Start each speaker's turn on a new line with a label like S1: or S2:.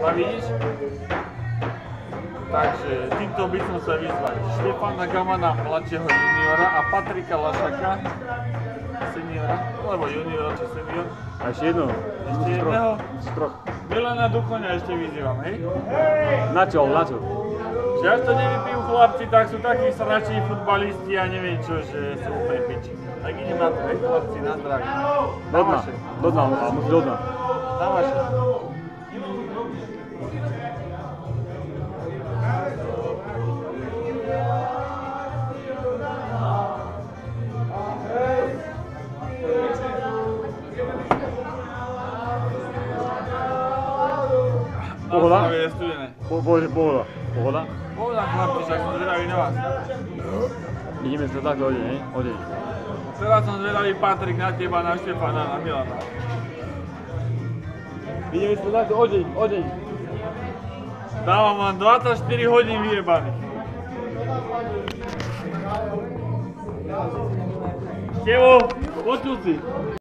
S1: A vidíš? Takže týmto by som sa vyzvať Štefana Gamana, mladšieho juniora a Patrika Lašaka, seniora, alebo junior či senior.
S2: A ešte jedno.
S1: Ešte jedného?
S2: Z troch.
S1: Milana Duchoňa ešte vyzývam, hej?
S2: Na čo?
S1: Že až to nevypijú chlapci, tak sú takí sračí futbalisti a neviem čo, že sú úplne piči. Tak idem na to, hej chlapci, na zdravie.
S2: Do dna, ale musí do dna.
S1: Na vaše.
S2: Pohoda?
S1: Na zdravie je studené.
S2: Pohoda. Pohoda?
S1: Pohoda chlapci, však som zvedavý na vás.
S2: Ideme sa takto odeň, hej? Odeň.
S1: Teraz som zvedavý Patrik na teba, na Štefana, na Milana.
S2: Ideme sa takto odeň.
S1: Dávam vám 24 hodín vyjebaných. Števo, počuť si.